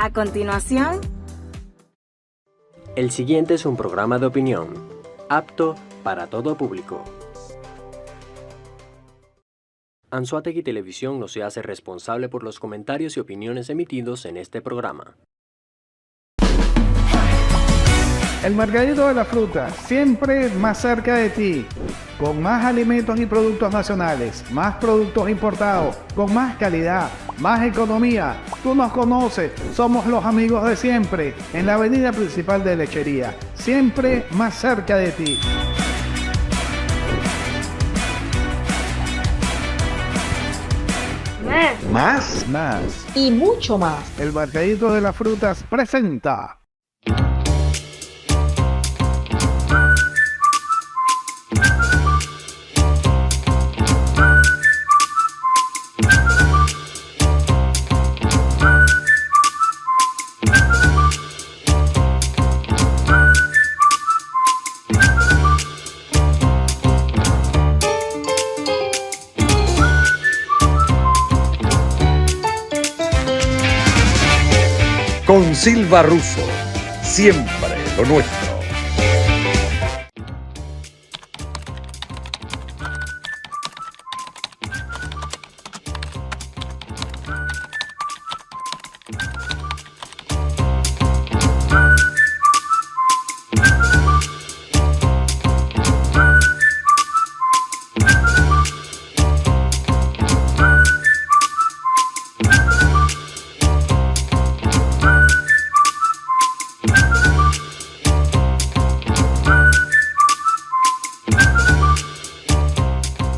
A continuación, el siguiente es un programa de opinión, apto para todo público. Anzoátegui Televisión no se hace responsable por los comentarios y opiniones emitidos en este programa. El Mercadito de la Fruta, siempre más cerca de ti, con más alimentos y productos nacionales, más productos importados, con más calidad, más economía. Tú nos conoces, somos los amigos de siempre, en la avenida principal de Lechería, siempre más cerca de ti. Más. Y mucho más. El Mercadito de las Frutas presenta. Con Silva Russo, siempre lo nuestro.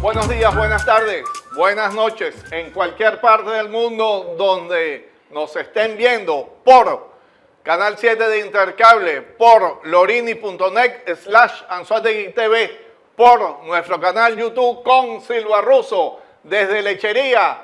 Buenos días, buenas tardes, buenas noches, en cualquier parte del mundo donde nos estén viendo por Canal 7 de Intercable, por lorini.net/Anzoátegui TV, por nuestro canal YouTube con Silva Russo, desde Lechería,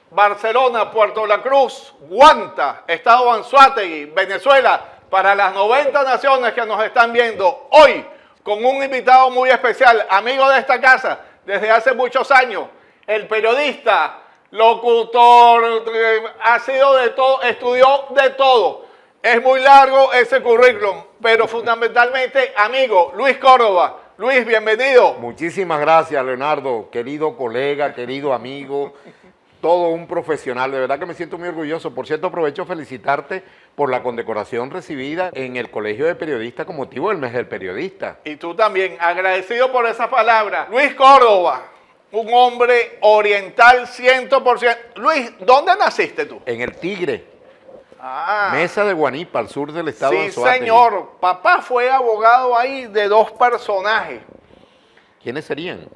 Barcelona, Puerto La Cruz, Guanta, Estado Anzoátegui, Venezuela, para las 90 naciones que nos están viendo hoy, con un invitado muy especial, amigo de esta casa, desde hace muchos años, el periodista, locutor, ha sido de todo, estudió de todo. Es muy largo ese currículum, pero fundamentalmente amigo, Luis Córdoba. Luis, bienvenido. Muchísimas gracias, Leonardo, querido colega, querido amigo, todo un profesional. De verdad que me siento muy orgulloso. Por cierto, aprovecho a felicitarte por la condecoración recibida en el Colegio de Periodistas con motivo del Mes del Periodista. Y tú también, agradecido por esa palabra. Luis Córdoba, un hombre oriental 100%. Luis, ¿dónde naciste tú? En el Tigre, Ah, Mesa de Guanipa, al sur del estado de sí, Anzoátegui. señor. Papá fue abogado ahí de dos personajes. ¿Quiénes serían?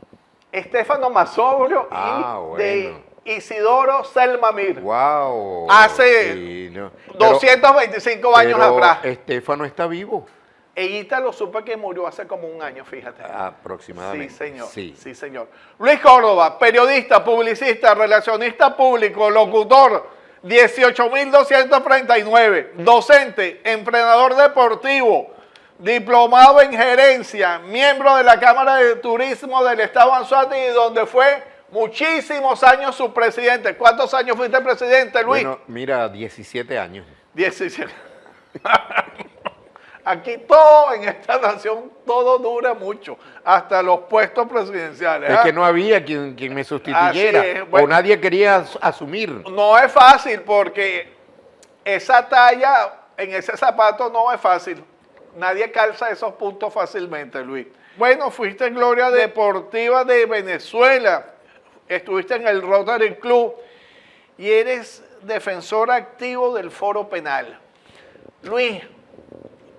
Estefano Masobrio Bueno. de Isidoro Selmamir. Wow. Hace Sí, no. 225 años pero atrás. Estefano está vivo. Ellita lo supe que murió hace como un año, fíjate. Aproximadamente. Sí, señor. Sí. Sí, señor. Luis Córdoba, periodista, publicista, relacionista público, locutor, 18.239, docente, entrenador deportivo, diplomado en gerencia, miembro de la Cámara de Turismo del Estado Anzoátegui, donde fue muchísimos años su presidente. ¿Cuántos años fuiste presidente, Luis? Bueno, mira, 17 años. 17. Aquí todo, en esta nación, todo dura mucho, hasta los puestos presidenciales. Es que no había quien me sustituyera, Así es, bueno. o nadie quería asumir. No es fácil porque esa talla en ese zapato no es fácil. Nadie calza esos puntos fácilmente, Luis. Bueno, fuiste en Gloria Deportiva de Venezuela, estuviste en el Rotary Club y eres defensor activo del Foro Penal. Luis,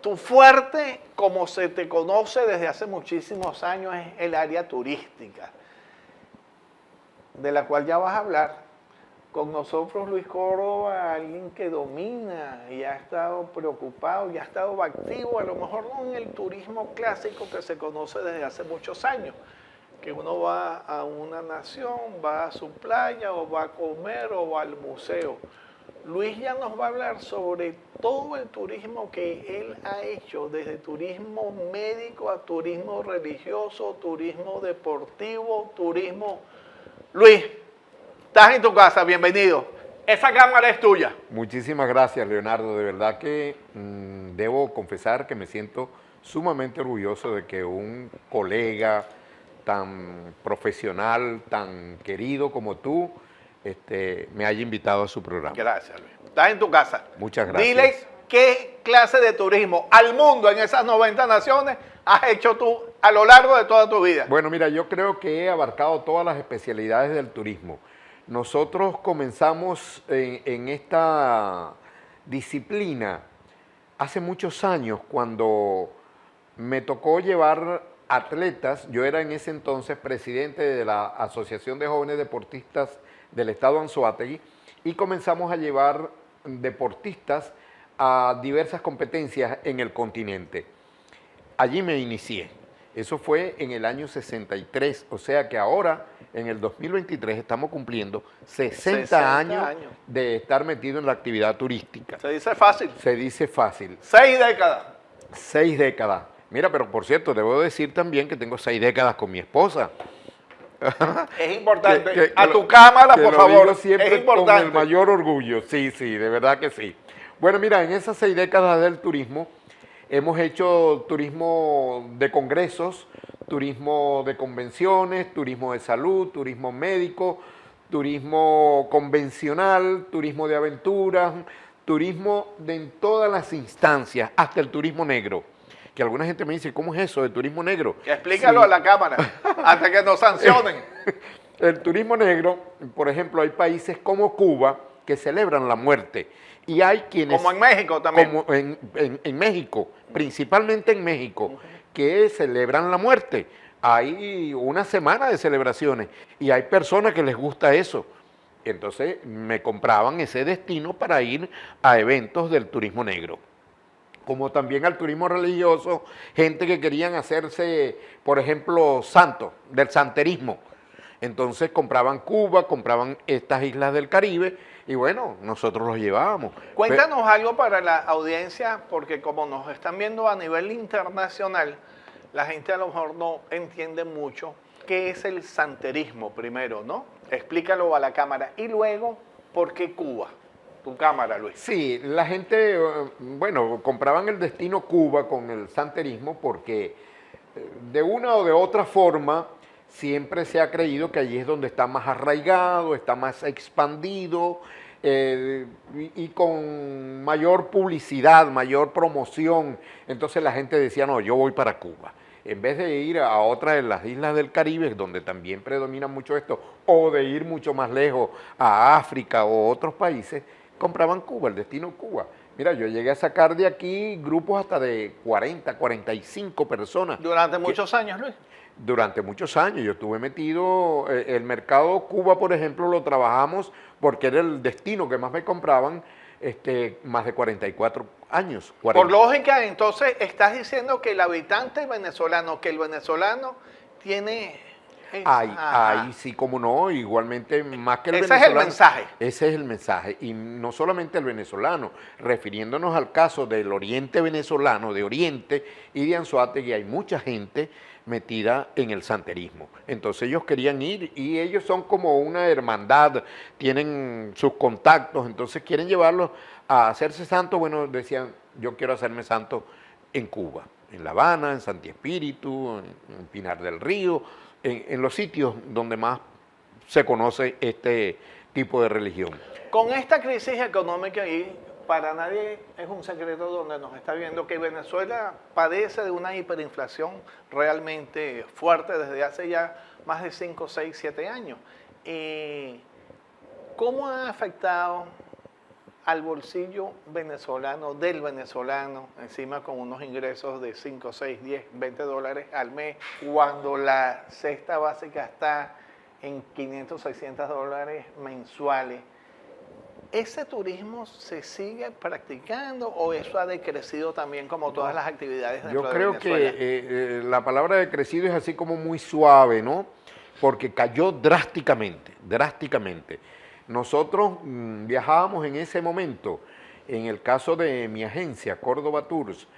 tu fuerte, como se te conoce desde hace muchísimos años, es el área turística, de la cual ya vas a hablar. Con nosotros Luis Córdoba, alguien que domina y ha estado preocupado y ha estado activo, a lo mejor no en el turismo clásico que se conoce desde hace muchos años, que uno va a una nación, va a su playa o va a comer o va al museo. Luis ya nos va a hablar sobre todo el turismo que él ha hecho, desde turismo médico a turismo religioso, turismo deportivo, turismo... Luis, estás en tu casa, bienvenido. Esa cámara es tuya. Muchísimas gracias, Leonardo. De verdad que debo confesar que me siento sumamente orgulloso de que un colega tan profesional, tan querido como tú, me haya invitado a su programa. Gracias, Luis. Estás en tu casa. Muchas gracias. Dile qué clase de turismo al mundo en esas 90 naciones has hecho tú a lo largo de toda tu vida. Bueno, mira, yo creo que he abarcado todas las especialidades del turismo. Nosotros comenzamos en esta disciplina hace muchos años cuando me tocó llevar atletas. Yo era en ese entonces presidente de la Asociación de Jóvenes Deportistas del Estado Anzoátegui y comenzamos a llevar deportistas a diversas competencias en el continente. Allí me inicié. Eso fue en el año 63, o sea que ahora, en el 2023, estamos cumpliendo 60 años de estar metido en la actividad turística. Se dice fácil. Se dice fácil. 6 décadas. 6 décadas. Mira, pero por cierto, debo decir también que tengo 6 décadas con mi esposa. Es importante. A tu cámara, por favor. Siempre es importante. con el mayor orgullo. Sí, de verdad que sí. Bueno, mira, en esas 6 décadas del turismo, hemos hecho turismo de congresos, turismo de convenciones, turismo de salud, turismo médico, turismo convencional, turismo de aventuras, turismo en todas las instancias, hasta el turismo negro. Que alguna gente me dice, ¿cómo es eso de turismo negro? Explícalo a la cámara, hasta que nos sancionen. El turismo negro, por ejemplo, hay países como Cuba que celebran la muerte. Y hay quienes... Como en México también. Como en México, principalmente en México, que celebran la muerte. Hay una semana de celebraciones y hay personas que les gusta eso. Entonces me compraban ese destino para ir a eventos del turismo negro. Como también al turismo religioso, gente que querían hacerse, por ejemplo, santos, del santerismo. Entonces compraban Cuba, compraban estas islas del Caribe y bueno, nosotros los llevábamos. Cuéntanos algo para la audiencia, porque como nos están viendo a nivel internacional, la gente a lo mejor no entiende mucho qué es el santerismo primero, ¿no? Explícalo a la cámara y luego, ¿por qué Cuba? Tu cámara, Luis. Sí, la gente, bueno, compraban el destino Cuba con el santerismo porque de una o de otra forma siempre se ha creído que allí es donde está más arraigado, está más expandido y con mayor publicidad, mayor promoción. Entonces la gente decía, no, yo voy para Cuba. En vez de ir a otra de las islas del Caribe, donde también predomina mucho esto, o de ir mucho más lejos a África o otros países, compraban Cuba, el destino Cuba. Mira, yo llegué a sacar de aquí grupos hasta de 40, 45 personas. ¿Durante muchos años, Luis? Durante muchos años. Yo estuve metido, el mercado Cuba, por ejemplo, lo trabajamos porque era el destino que más me compraban, más de 44 años. 40. Por lógica, entonces, estás diciendo que el habitante venezolano, que el venezolano tiene... Ahí sí, como no, igualmente más que el Ese venezolano. es el mensaje. Ese es el mensaje. Y no solamente el venezolano, refiriéndonos al caso del oriente venezolano, de Oriente y de Anzoátegui, hay mucha gente metida en el santerismo. Entonces ellos querían ir y ellos son como una hermandad, tienen sus contactos, entonces quieren llevarlos a hacerse santos. Bueno, decían, yo quiero hacerme santo en Cuba, en La Habana, en Santi Espíritu, en Pinar del Río, en los sitios donde más se conoce este tipo de religión. Con esta crisis económica y para nadie es un secreto donde nos está viendo que Venezuela padece de una hiperinflación realmente fuerte desde hace ya más de 5, 6, 7 años. ¿Cómo ha afectado al bolsillo venezolano, del venezolano, encima con unos ingresos de 5, 6, 10, 20 dólares al mes, cuando la cesta básica está en 500, 600 dólares mensuales? ¿Ese turismo se sigue practicando o eso ha decrecido también como todas las actividades dentro Yo de creo Venezuela? que la palabra decrecido es así como muy suave, ¿no? Porque cayó drásticamente, drásticamente. Nosotros viajábamos en ese momento, en el caso de mi agencia, Córdoba Tours,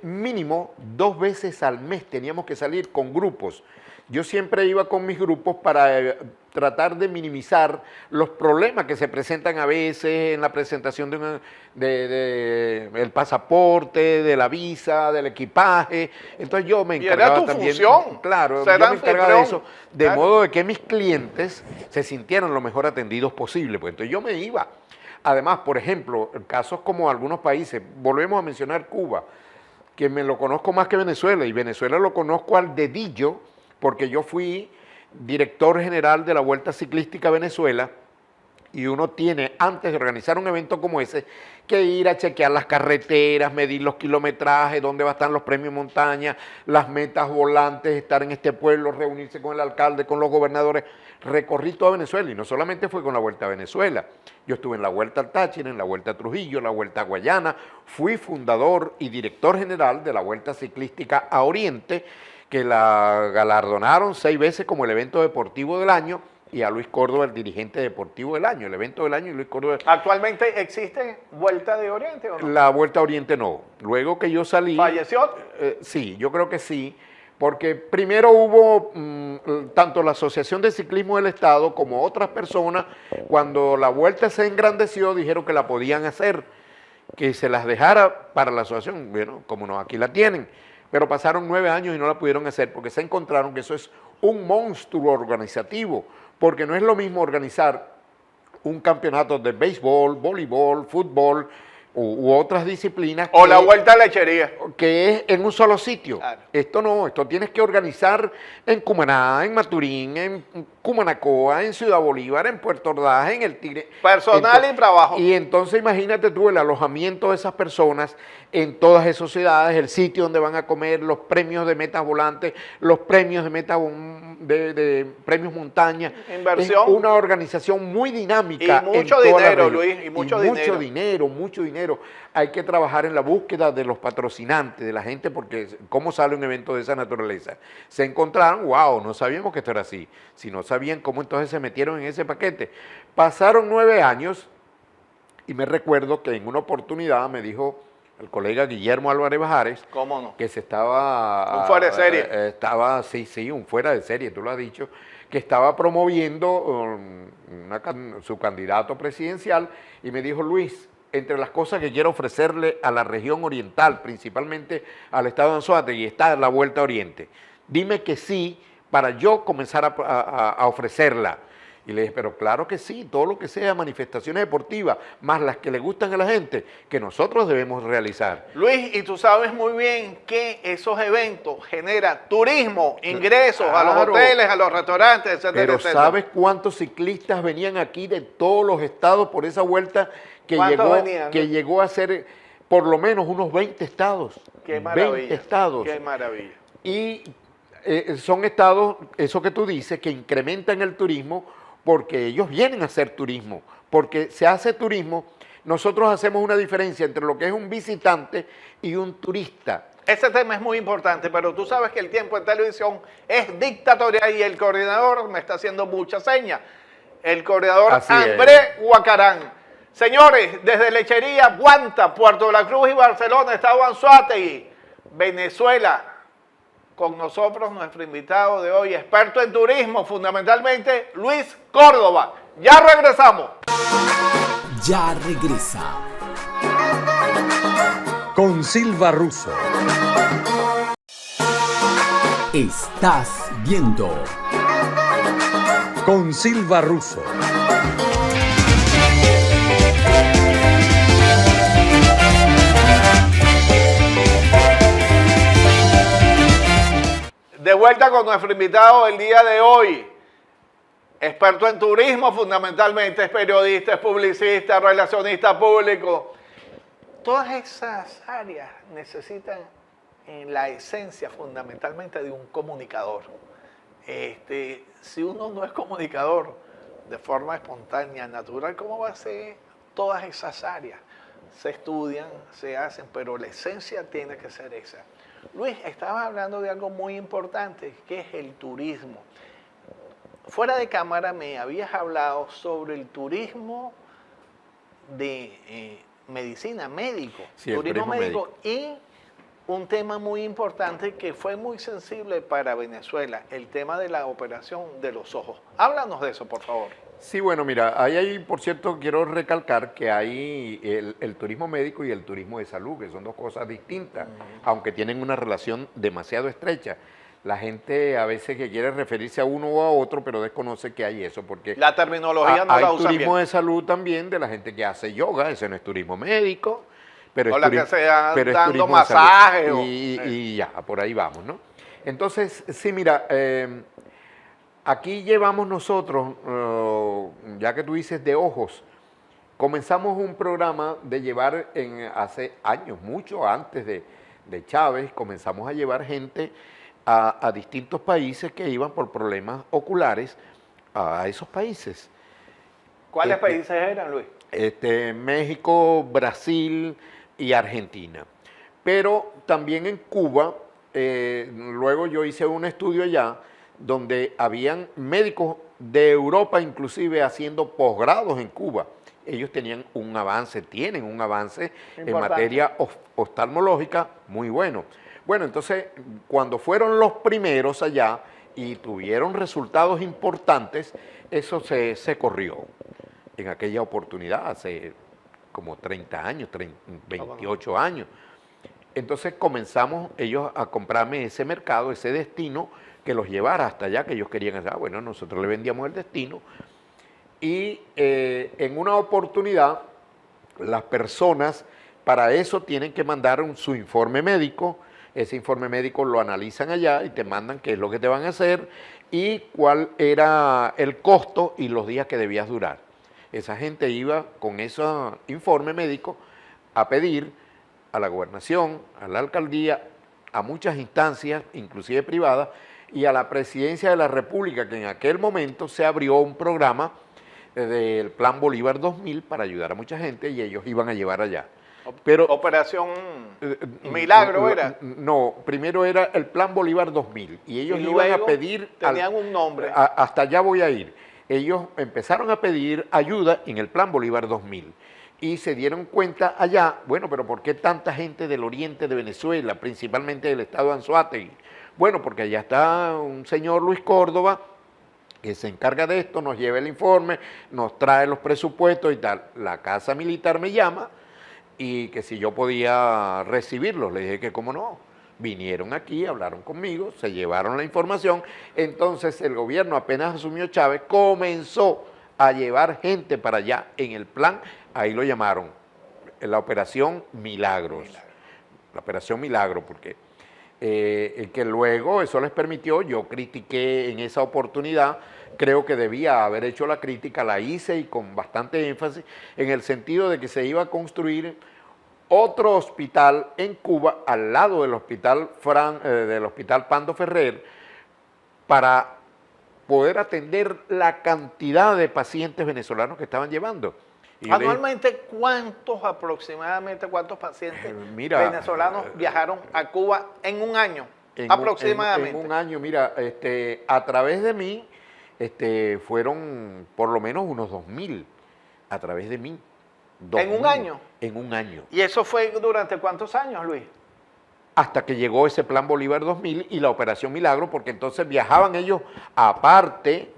mínimo 2 veces al mes teníamos que salir con grupos. yo siempre iba con mis grupos para tratar de minimizar los problemas que se presentan a veces en la presentación el pasaporte, de la visa, del equipaje. Entonces yo me encargaba era tu también, función, claro, ser yo me encargaba de eso, anfitrión, de claro. modo de que mis clientes se sintieran lo mejor atendidos posible. Pues entonces yo me iba. Además, por ejemplo, en casos como algunos países, volvemos a mencionar Cuba, que me lo conozco más que Venezuela, y Venezuela lo conozco al dedillo, porque yo fui director general de la Vuelta Ciclística Venezuela, y uno tiene, antes de organizar un evento como ese, que ir a chequear las carreteras, medir los kilometrajes, dónde van a estar los premios montaña, las metas volantes, estar en este pueblo, reunirse con el alcalde, con los gobernadores. Recorrí toda Venezuela, y no solamente fue con la Vuelta a Venezuela. Yo estuve en la Vuelta al Táchira, en la Vuelta a Trujillo, en la Vuelta a Guayana. Fui fundador y director general de la Vuelta Ciclística a Oriente, que la galardonaron 6 veces como el evento deportivo del año, y a Luis Córdoba el dirigente deportivo del año, el evento del año, y Luis Córdoba. ¿Actualmente existe Vuelta de Oriente o no? La Vuelta a Oriente no. Luego que yo salí... ¿Falleció? Sí, yo creo que sí, porque primero hubo tanto la Asociación de Ciclismo del Estado como otras personas, cuando la Vuelta se engrandeció, dijeron que la podían hacer, que se las dejara para la asociación. Bueno, como no, aquí la tienen. Pero pasaron 9 años y no la pudieron hacer porque se encontraron que eso es un monstruo organizativo, porque no es lo mismo organizar un campeonato de béisbol, voleibol, fútbol u otras disciplinas. O la Vuelta a Lechería. Que es en un solo sitio. Claro. Esto no, esto tienes que organizar en Cumaná, en Maturín, en Cumanacoa, en Ciudad Bolívar, en Puerto Ordaz, en El Tigre. Personal y trabajo. Y entonces imagínate tú el alojamiento de esas personas en todas esas ciudades, el sitio donde van a comer, los premios de metas volantes, los premios de metas de premios montaña. Inversión. Es una organización muy dinámica. Y mucho en toda la dinero, región. Luis, y mucho dinero. Mucho dinero. Hay que trabajar en la búsqueda de los patrocinantes, de la gente, porque ¿cómo sale un evento de esa naturaleza? Se encontraron, wow, no sabíamos que esto era así. Si no sabían cómo entonces se metieron en ese paquete. Pasaron 9 años y me recuerdo que en una oportunidad me dijo el colega Guillermo Álvarez Bajares, ¿Cómo no? que se estaba... Un fuera de serie. Estaba, sí, un fuera de serie, tú lo has dicho, que estaba promoviendo su candidato presidencial, y me dijo: Luis, entre las cosas que quiero ofrecerle a la región oriental, principalmente al estado de Anzoátegui, está la Vuelta a Oriente. Dime que sí para yo comenzar a ofrecerla. Y le dije: pero claro que sí, todo lo que sea manifestaciones deportivas, más las que le gustan a la gente, que nosotros debemos realizar. Luis, y tú sabes muy bien que esos eventos generan turismo, ingresos a los Claro. hoteles, a los restaurantes, etcétera, Pero etcétera. ¿sabes cuántos ciclistas venían aquí de todos los estados por esa vuelta que ¿Cuántos venían? llegó a ser por lo menos unos 20 estados? Qué maravilla. 20 estados. Qué maravilla. Y son estados, eso que tú dices, que incrementan el turismo porque ellos vienen a hacer turismo. Porque se hace turismo, nosotros hacemos una diferencia entre lo que es un visitante y un turista. Ese tema es muy importante, pero tú sabes que el tiempo en televisión es dictatorial y el coordinador me está haciendo muchas señas. El coordinador Así es. André Huacarán. Señores, desde Lechería, Guanta, Puerto de la Cruz y Barcelona, Estado Anzoátegui, Venezuela. Con nosotros nuestro invitado de hoy, experto en turismo, fundamentalmente Luis Córdoba. Ya regresamos. Ya regresa. Con Silva Russo. Estás viendo. Con Silva Russo. De vuelta con nuestro invitado el día de hoy, experto en turismo fundamentalmente, es periodista, es publicista, es relacionista público. Todas esas áreas necesitan en la esencia fundamentalmente de un comunicador. Si uno no es comunicador de forma espontánea, natural, ¿cómo va a ser todas esas áreas? Se estudian, se hacen, pero la esencia tiene que ser esa. Luis, estabas hablando de algo muy importante, que es el turismo. Fuera de cámara me habías hablado sobre el turismo de medicina, médico. Sí, el turismo turismo médico y un tema muy importante que fue muy sensible para Venezuela, el tema de la operación de los ojos. Háblanos de eso, por favor. Sí, bueno, mira, ahí, por cierto, quiero recalcar que hay el turismo médico y el turismo de salud, que son dos cosas distintas, aunque tienen una relación demasiado estrecha. La gente a veces que quiere referirse a uno o a otro, pero desconoce que hay eso, porque La terminología no hay la usan turismo bien. de salud también de la gente que hace yoga, ese no es turismo médico, pero O es, la que se da pero es dando turismo de salud. masajes o- Y ya, por ahí vamos, ¿no? Entonces, sí, mira, aquí llevamos nosotros, ya que tú dices de ojos, comenzamos un programa de llevar hace años, mucho antes de Chávez, comenzamos a llevar gente a distintos países que iban por problemas oculares a esos países. ¿Cuáles Este- países eran, Luis? México, Brasil y Argentina. Pero también en Cuba, luego yo hice un estudio allá donde habían médicos de Europa inclusive haciendo posgrados en Cuba. Ellos tenían un avance, tienen un avance en Importante. materia oftalmológica muy bueno. Bueno, entonces, cuando fueron los primeros allá y tuvieron resultados importantes, eso se corrió en aquella oportunidad, hace como 30 años, 28 años. Entonces comenzamos ellos a comprarme ese mercado, ese destino, que los llevara hasta allá, que ellos querían hacer. Bueno, nosotros le vendíamos el destino. Y en una oportunidad, las personas para eso tienen que mandar su informe médico. Ese informe médico lo analizan allá y te mandan qué es lo que te van a hacer y cuál era el costo y los días que debías durar. Esa gente iba con ese informe médico a pedir a la gobernación, a la alcaldía, a muchas instancias, inclusive privadas, y a la presidencia de la República, que en aquel momento se abrió un programa del Plan Bolívar 2000 para ayudar a mucha gente y ellos iban a llevar allá. Pero Operación Milagro era. No, primero era el Plan Bolívar 2000 y ellos Y iban a luego pedir... tenían un nombre. Hasta allá voy a ir. Ellos empezaron a pedir ayuda en el Plan Bolívar 2000 y se dieron cuenta allá, bueno, pero ¿por qué tanta gente del oriente de Venezuela, principalmente del estado de Anzoátegui? Bueno, porque allá está un señor Luis Córdoba que se encarga de esto, nos lleva el informe, nos trae los presupuestos y tal. La Casa Militar me llama y que si yo podía recibirlos. Le dije que cómo no. Vinieron aquí, hablaron conmigo, se llevaron la información. Entonces el gobierno, apenas asumió Chávez, comenzó a llevar gente para allá en el plan, ahí lo llamaron, la Operación Milagros. La Operación Milagro, porque que luego eso les permitió, yo critiqué en esa oportunidad, creo que debía haber hecho la crítica, la hice y con bastante énfasis, en el sentido de que se iba a construir otro hospital en Cuba, al lado del hospital Pando Ferrer, para poder atender la cantidad de pacientes venezolanos que estaban llevando. Y yo le dije, Anualmente, aproximadamente cuántos pacientes Mira, venezolanos viajaron a Cuba en un año? en Aproximadamente. en un año, mira, a través de mí fueron por lo menos unos 2.000, a través de mí. ¿En un 2.000, año? En un año. ¿Y eso fue durante cuántos años, Luis? Hasta que llegó ese Plan Bolívar 2000 y la Operación Milagro, porque entonces viajaban ellos aparte,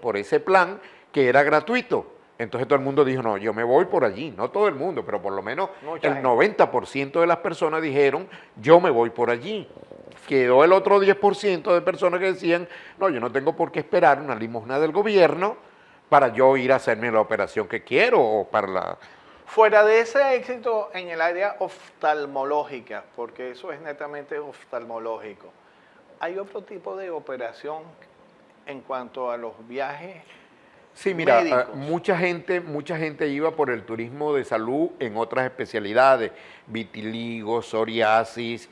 por ese plan, que era gratuito. Entonces todo el mundo dijo, no, yo me voy por allí. No todo el mundo, pero por lo menos Mucha el gente. 90% de las personas dijeron, yo me voy por allí. Quedó el otro 10% de personas que decían, no, yo no tengo por qué esperar una limosna del gobierno para yo ir a hacerme la operación que quiero o para la... Fuera de ese éxito en el área oftalmológica, porque eso es netamente oftalmológico, ¿hay otro tipo de operación en cuanto a los viajes? Sí, mira, Médicos. mucha gente iba por el turismo de salud en otras especialidades, vitiligo, psoriasis,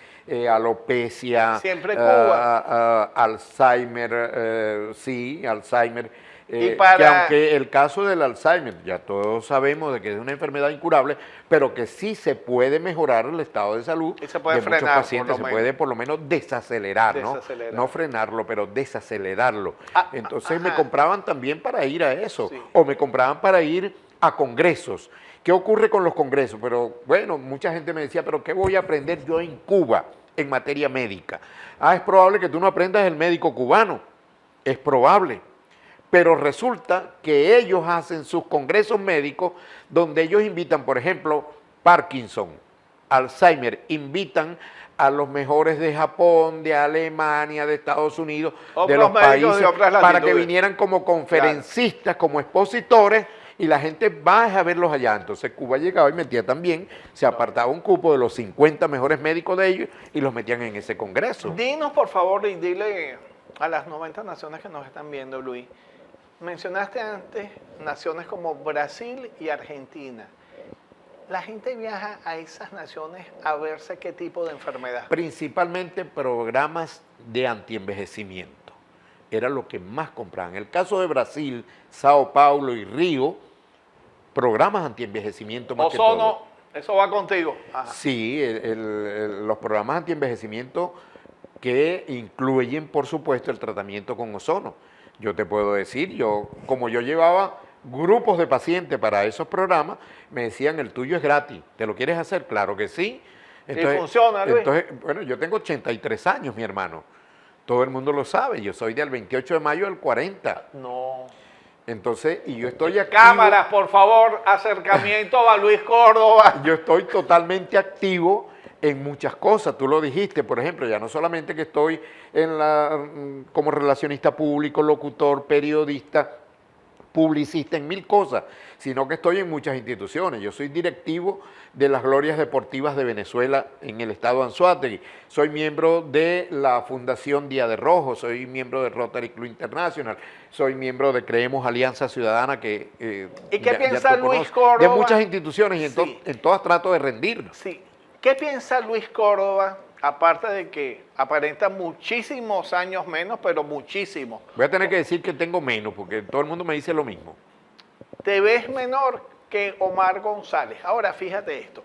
alopecia, Siempre Cuba. Alzheimer, sí, Alzheimer. Y Que aunque el caso del Alzheimer, ya todos sabemos de que es una enfermedad incurable, pero que sí se puede mejorar el estado de salud Y se puede de muchos frenar, por pacientes, lo se menos. puede por lo menos desacelerar, Desacelerar. no frenarlo, pero desacelerarlo. Ah, Entonces me ajá. compraban también para ir a eso, Sí. o me compraban para ir a congresos. ¿Qué ocurre con los congresos? Pero bueno, mucha gente me decía, pero ¿qué voy a aprender yo en Cuba en materia médica? Ah, es probable que tú no aprendas el médico cubano, es probable. Pero resulta que ellos hacen sus congresos médicos donde ellos invitan, por ejemplo, Parkinson, Alzheimer, invitan a los mejores de Japón, de Alemania, de Estados Unidos, de los países, para que vinieran como conferencistas, como expositores, y la gente va a verlos allá. Entonces Cuba llegaba y metía también, se apartaba un cupo de los 50 mejores médicos de ellos y los metían en ese congreso. Dinos, por favor, y dile a las 90 naciones que nos están viendo, Luis. Mencionaste antes naciones como Brasil y Argentina. La gente viaja a esas naciones a verse qué tipo de enfermedad. Principalmente programas de antienvejecimiento. Era lo que más compraban. En el caso de Brasil, Sao Paulo y Río, programas antienvejecimiento más que todo. Ozono, eso va contigo. Ajá. Sí, los programas antienvejecimiento que incluyen, por supuesto, el tratamiento con ozono. Yo te puedo decir, como yo llevaba grupos de pacientes para esos programas, me decían, el tuyo es gratis, ¿te lo quieres hacer? Claro que sí. Entonces, ¿y funciona, Luis? Entonces, bueno, yo tengo 83 años, mi hermano. Todo el mundo lo sabe, yo soy del 28 de mayo del 40. No. Entonces, y yo estoy aquí. Cámaras, por favor, acercamiento a Luis Córdoba. Yo estoy totalmente activo en muchas cosas, tú lo dijiste, por ejemplo, ya no solamente que estoy como relacionista público, locutor, periodista, publicista, en 1000 cosas, sino que estoy en muchas instituciones. Yo soy directivo de las Glorias Deportivas de Venezuela en el estado de Anzoátegui, soy miembro de la Fundación Día de Rojo, soy miembro de Rotary Club International, soy miembro de Creemos Alianza Ciudadana, que ¿y qué piensa Luis Córdoba? De muchas instituciones, y Sí. en todas trato de rendir. Sí. ¿Qué piensa Luis Córdoba, aparte de que aparenta muchísimos años menos, pero muchísimos? Voy a tener que decir que tengo menos, porque todo el mundo me dice lo mismo. Te ves menor que Omar González. Ahora, fíjate esto.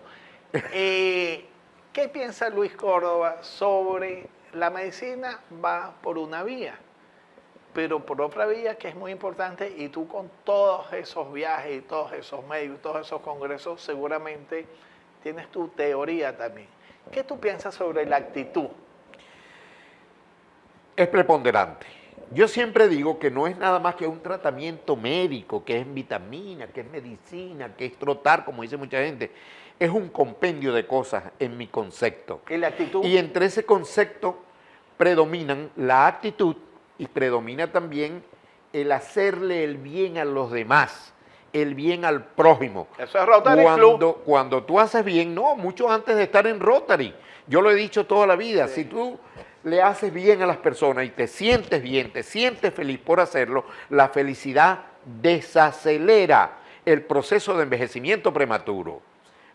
¿Qué piensa Luis Córdoba sobre la medicina? Va por una vía, pero por otra vía que es muy importante, y tú con todos esos viajes y todos esos medios, todos esos congresos, seguramente tienes tu teoría también. ¿Qué tú piensas sobre la actitud? Es preponderante. Yo siempre digo que no es nada más que un tratamiento médico, que es vitamina, que es medicina, que es trotar, como dice mucha gente. Es un compendio de cosas en mi concepto. ¿Y la actitud? Y entre ese concepto predominan la actitud y predomina también el hacerle el bien a los demás, el bien al prójimo. Eso es Rotary Club. Cuando tú haces bien, no, mucho antes de estar en Rotary. Yo lo he dicho toda la vida, Sí. si tú le haces bien a las personas y te sientes bien, te sientes feliz por hacerlo, la felicidad desacelera el proceso de envejecimiento prematuro.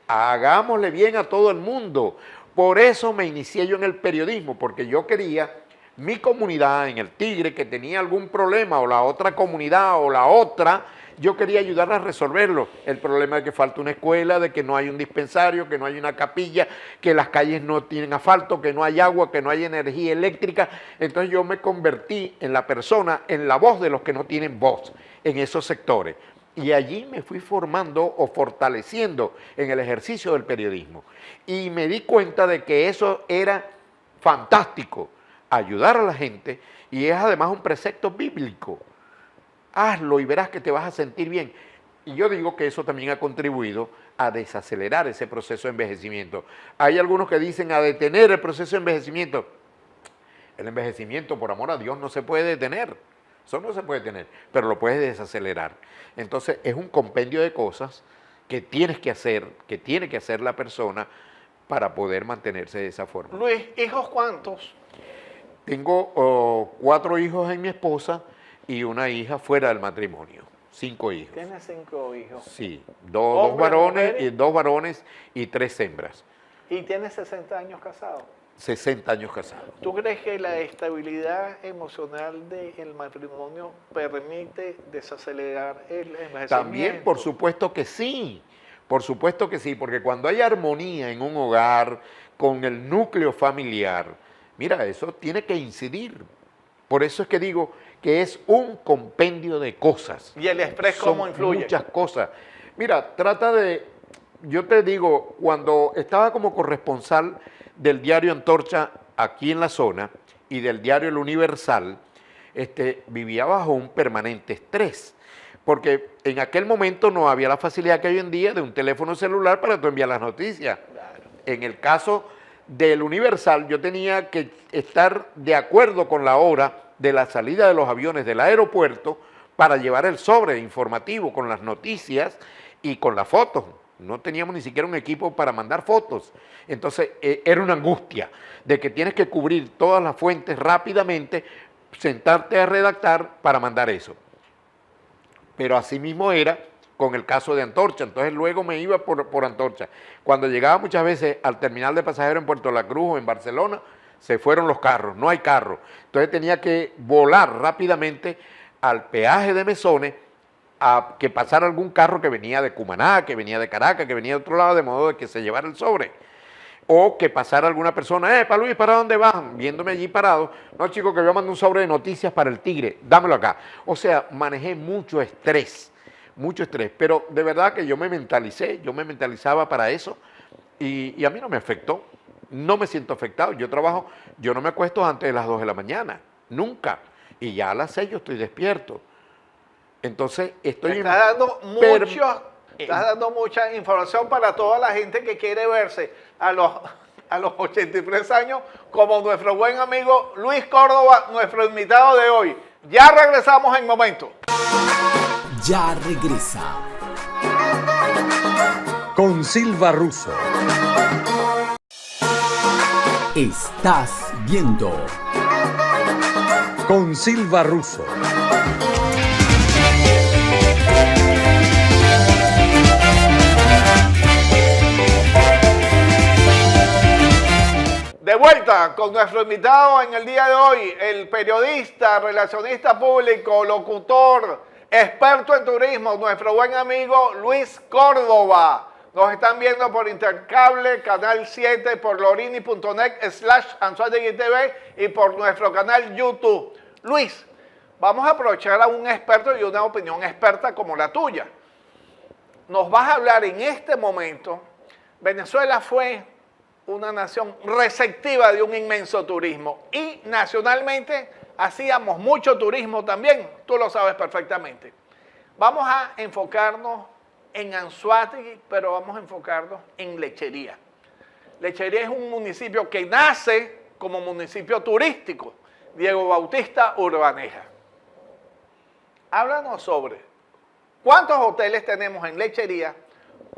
Hagámosle bien a todo el mundo. Por eso me inicié yo en el periodismo, porque yo quería mi comunidad en el Tigre que tenía algún problema, o la otra comunidad o la otra, yo quería ayudarla a resolverlo. El problema de que falta una escuela, de que no hay un dispensario, que no hay una capilla, que las calles no tienen asfalto, que no hay agua, que no hay energía eléctrica. Entonces yo me convertí en la persona, en la voz de los que no tienen voz en esos sectores. Y allí me fui formando o fortaleciendo en el ejercicio del periodismo. Y me di cuenta de que eso era fantástico, ayudar a la gente, y es además un precepto bíblico. Hazlo y verás que te vas a sentir bien. Y yo digo que eso también ha contribuido a desacelerar ese proceso de envejecimiento. Hay algunos que dicen a detener el proceso de envejecimiento. El envejecimiento, por amor a Dios, no se puede detener. Eso no se puede detener, pero lo puedes desacelerar. Entonces es un compendio de cosas que tienes que hacer, que tiene que hacer la persona para poder mantenerse de esa forma. Luis, ¿hijos cuántos? Tengo 4 hijos en mi esposa y una hija fuera del matrimonio. 5 hijos. Tienes 5 hijos. Sí, dos ¿Hombres, varones, mujeres? 2 varones y 3 hembras. Y tienes 60 años casado. 60 años casados. ¿Tú crees que la estabilidad emocional del matrimonio permite desacelerar el envejecimiento? También, por supuesto que sí. Por supuesto que sí, porque cuando hay armonía en un hogar, con el núcleo familiar, mira, eso tiene que incidir. Por eso es que digo que es un compendio de cosas. ¿Y el estrés Son cómo influye? muchas cosas. Mira, trata de, yo te digo, cuando estaba como corresponsal del diario Antorcha aquí en la zona y del diario El Universal, vivía bajo un permanente estrés, porque en aquel momento no había la facilidad que hay hoy en día de un teléfono celular para tú enviar las noticias. En el caso del Universal, yo tenía que estar de acuerdo con la hora de la salida de los aviones del aeropuerto para llevar el sobre informativo con las noticias y con las fotos. No teníamos ni siquiera un equipo para mandar fotos. Entonces, era una angustia de que tienes que cubrir todas las fuentes rápidamente, sentarte a redactar para mandar eso. Pero así mismo era con el caso de Antorcha. Entonces luego me iba por Antorcha. Cuando llegaba muchas veces al terminal de pasajeros en Puerto La Cruz o en Barcelona, se fueron los carros, no hay carros. Entonces tenía que volar rápidamente al peaje de Mesones a que pasara algún carro que venía de Cumaná, que venía de Caracas, que venía de otro lado, de modo de que se llevara el sobre. O que pasara alguna persona, pa Luis, ¿para dónde vas? Viéndome allí parado. No, chico, que yo mando un sobre de noticias para el Tigre, dámelo acá. O sea, manejé mucho estrés, pero de verdad que yo me mentalizaba para eso y a mí no me afectó. No me siento afectado. Yo trabajo, yo no me acuesto antes de las 2 de la mañana, nunca. Y ya a las 6 yo estoy despierto. Entonces, Estás dando mucha información para toda la gente que quiere verse a los 83 años, como nuestro buen amigo Luis Córdoba, nuestro invitado de hoy. Ya regresamos en momento. Ya regresa. Con Silva Russo. Estás viendo. Con Silva Russo. De vuelta con nuestro invitado en el día de hoy, el periodista, relacionista público, locutor, experto en turismo, nuestro buen amigo Luis Córdoba. Nos están viendo por Intercable, Canal 7, por lorini.net/AnzoáteguiTV y por nuestro canal YouTube. Luis, vamos a aprovechar a un experto y una opinión experta como la tuya. Nos vas a hablar en este momento. Venezuela fue una nación receptiva de un inmenso turismo y nacionalmente hacíamos mucho turismo también, tú lo sabes perfectamente. Vamos a enfocarnos en Anzoátegui, pero vamos a enfocarnos en Lechería. Lechería es un municipio que nace como municipio turístico, Diego Bautista Urbaneja. Háblanos sobre cuántos hoteles tenemos en Lechería,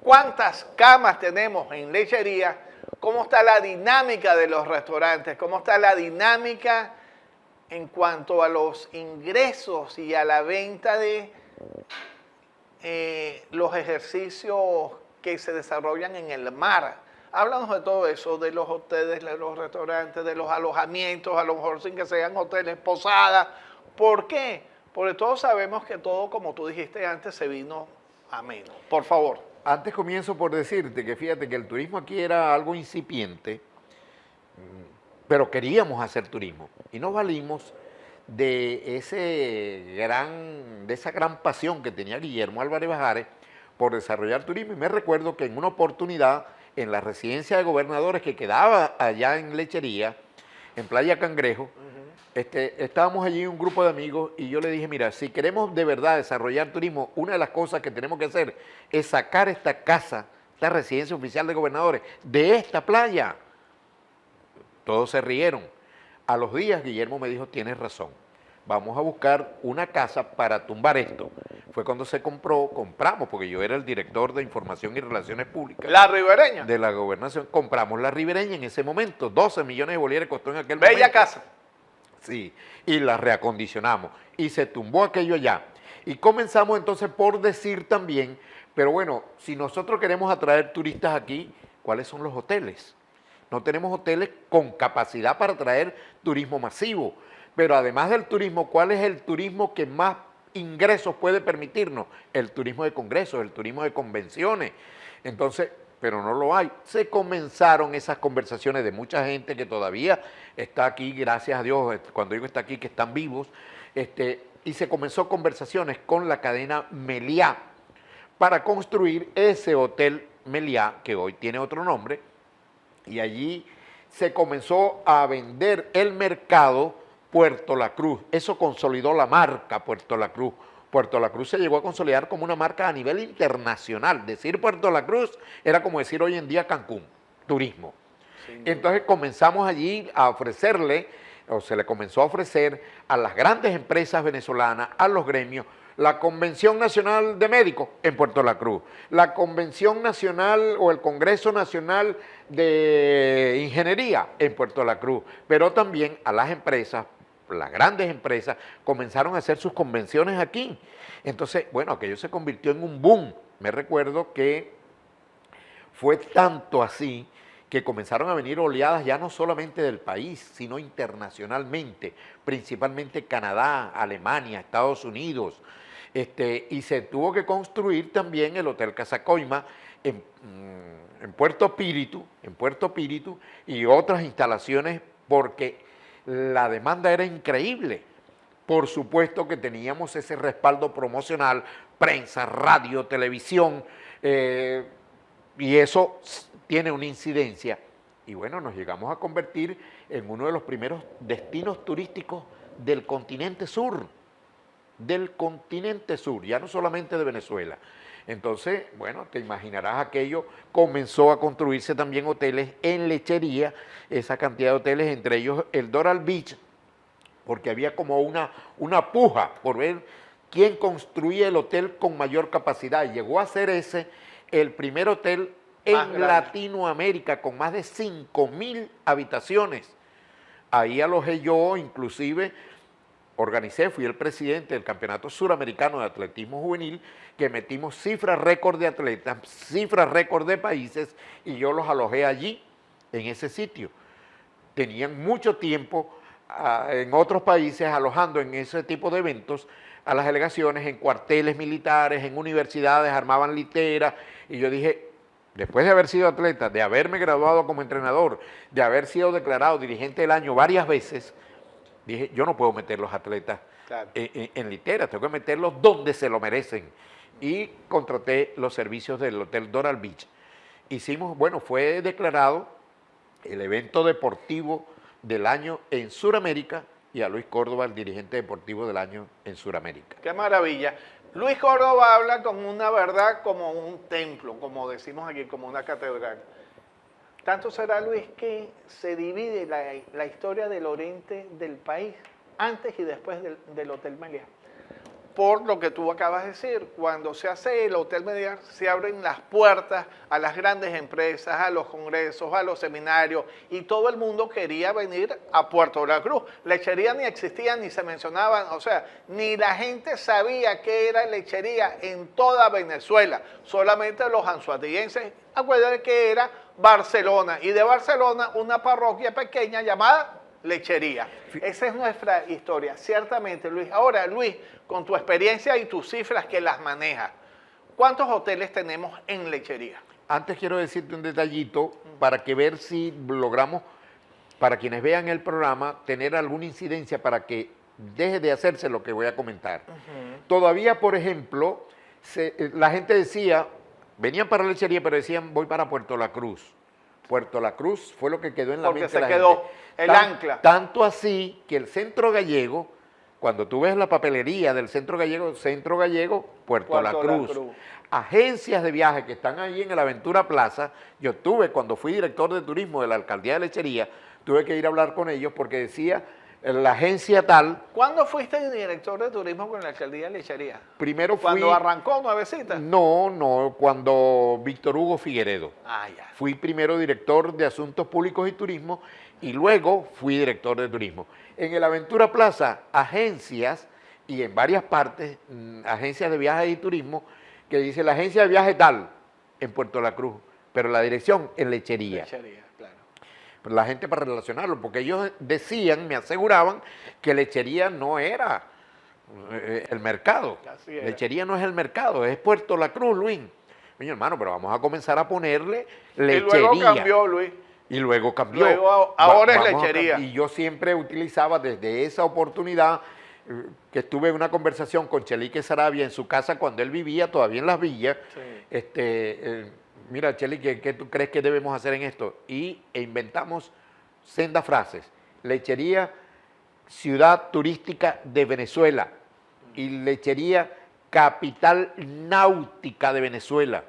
cuántas camas tenemos en Lechería, cómo está la dinámica de los restaurantes, cómo está la dinámica en cuanto a los ingresos y a la venta de los ejercicios que se desarrollan en el mar. Háblanos de todo eso, de los hoteles, de los restaurantes, de los alojamientos, a lo mejor sin que sean hoteles, posadas. ¿Por qué? Porque todos sabemos que todo, como tú dijiste antes, se vino a menos. Por favor. Antes comienzo por decirte que fíjate que el turismo aquí era algo incipiente, pero queríamos hacer turismo y nos valimos de esa gran pasión que tenía Guillermo Álvarez Bajares por desarrollar turismo. Y me recuerdo que en una oportunidad en la residencia de gobernadores que quedaba allá en Lechería, en Playa Cangrejo, estábamos allí un grupo de amigos y yo le dije, mira, si queremos de verdad desarrollar turismo, una de las cosas que tenemos que hacer es sacar esta casa, esta residencia oficial de gobernadores, de esta playa. Todos se rieron. A los días Guillermo me dijo, tienes razón, vamos a buscar una casa para tumbar esto. Fue cuando se compramos, porque yo era el director de Información y Relaciones Públicas. La Ribereña. De la Gobernación. Compramos la Ribereña en ese momento, 12 millones de bolívares costó en aquel momento. Bella casa. Sí, y la reacondicionamos y se tumbó aquello allá. Y comenzamos entonces por decir también, pero bueno, si nosotros queremos atraer turistas aquí, ¿cuáles son los hoteles? No tenemos hoteles con capacidad para atraer turismo masivo, pero además del turismo, ¿cuál es el turismo que más ingresos puede permitirnos? El turismo de congresos, el turismo de convenciones. Entonces, pero no lo hay. Se comenzaron esas conversaciones de mucha gente que todavía está aquí, gracias a Dios, cuando digo está aquí, que están vivos, y se comenzó conversaciones con la cadena Meliá para construir ese Hotel Meliá, que hoy tiene otro nombre, y allí se comenzó a vender el mercado Puerto La Cruz. Eso consolidó la marca Puerto La Cruz. Puerto La Cruz se llegó a consolidar como una marca a nivel internacional. Decir Puerto La Cruz era como decir hoy en día Cancún, turismo. Entonces comenzamos allí a ofrecerle, o se le comenzó a ofrecer a las grandes empresas venezolanas, a los gremios, la Convención Nacional de Médicos en Puerto La Cruz, la Convención Nacional o el Congreso Nacional de Ingeniería en Puerto La Cruz, pero también a las empresas, las grandes empresas, comenzaron a hacer sus convenciones aquí. Entonces, bueno, aquello se convirtió en un boom. Me recuerdo que fue tanto así que comenzaron a venir oleadas ya no solamente del país, sino internacionalmente, principalmente Canadá, Alemania, Estados Unidos, y se tuvo que construir también el Hotel Casacoima en Puerto Píritu, y otras instalaciones porque la demanda era increíble. Por supuesto que teníamos ese respaldo promocional, prensa, radio, televisión, y eso tiene una incidencia. Y bueno, nos llegamos a convertir en uno de los primeros destinos turísticos del continente sur, ya no solamente de Venezuela. Entonces, bueno, te imaginarás aquello, comenzó a construirse también hoteles en Lechería, esa cantidad de hoteles, entre ellos el Doral Beach, porque había como una puja por ver quién construía el hotel con mayor capacidad. Llegó a ser ese el primer hotel en Latinoamérica con más de 5.000 habitaciones. Ahí alojé yo, inclusive fui el presidente del Campeonato Suramericano de Atletismo Juvenil, que metimos cifras récord de atletas, cifras récord de países, y yo los alojé allí, en ese sitio. Tenían mucho tiempo en otros países alojando en ese tipo de eventos a las delegaciones, en cuarteles militares, en universidades, armaban literas, y yo dije, después de haber sido atleta, de haberme graduado como entrenador, de haber sido declarado dirigente del año varias veces, dije, yo no puedo meter los atletas en literas, tengo que meterlos donde se lo merecen. Y contraté los servicios del Hotel Doral Beach. Fue declarado el evento deportivo del año en Sudamérica, y a Luis Córdoba el dirigente deportivo del año en Sudamérica. ¡Qué maravilla! Luis Córdoba habla con una verdad como un templo, como decimos aquí, como una catedral. Tanto será, Luis, que se divide la historia del oriente del país antes y después del Hotel Meliá. Por lo que tú acabas de decir, cuando se hace el Hotel Meliá, se abren las puertas a las grandes empresas, a los congresos, a los seminarios, y todo el mundo quería venir a Puerto La Cruz. Lechería ni existía, ni se mencionaban, o sea, ni la gente sabía qué era lechería en toda Venezuela. Solamente los anzoátegüenses, acuérdense que era Barcelona, y de Barcelona una parroquia pequeña llamada Lechería. Esa es nuestra historia, ciertamente, Luis. Ahora, Luis, con tu experiencia y tus cifras que las manejas, ¿cuántos hoteles tenemos en Lechería? Antes quiero decirte un detallito para que ver si logramos, para quienes vean el programa, tener alguna incidencia para que deje de hacerse lo que voy a comentar. Todavía, por ejemplo, la gente decía, venían para Lechería, pero decían, voy para Puerto La Cruz. Puerto La Cruz fue lo que quedó en la mente de la gente. Porque se quedó el ancla. Tanto así que el Centro Gallego, cuando tú ves la papelería del Centro Gallego, Puerto La Cruz. Agencias de viaje que están ahí en el Aventura Plaza, yo cuando fui director de turismo de la Alcaldía de Lechería, tuve que ir a hablar con ellos porque decía, la agencia tal... ¿Cuándo fuiste director de turismo con la Alcaldía de Lechería? Primero fui... ¿Cuando arrancó Nuevecita? No, cuando Víctor Hugo Figueredo. Ya. Fui primero director de Asuntos Públicos y Turismo y luego fui director de turismo. En el Aventura Plaza, agencias, y en varias partes, agencias de viajes y turismo, que dice la agencia de viaje tal, en Puerto La Cruz, pero la dirección en Lechería. Lechería, claro. Pero la gente para relacionarlo, porque ellos decían, me aseguraban, que Lechería no era el mercado. Lechería no es el mercado, es Puerto La Cruz, Luis. Mi hermano, pero vamos a comenzar a ponerle Lechería. Y luego cambió, Luis. Y luego cambió. Ahora es Lechería. Y yo siempre utilizaba desde esa oportunidad que estuve en una conversación con Chelique Sarabia en su casa cuando él vivía todavía en Las Villas. Sí. Mira, Chelique, ¿qué tú crees que debemos hacer en esto? E inventamos sendas frases. Lechería, ciudad turística de Venezuela, y lechería, capital náutica de Venezuela.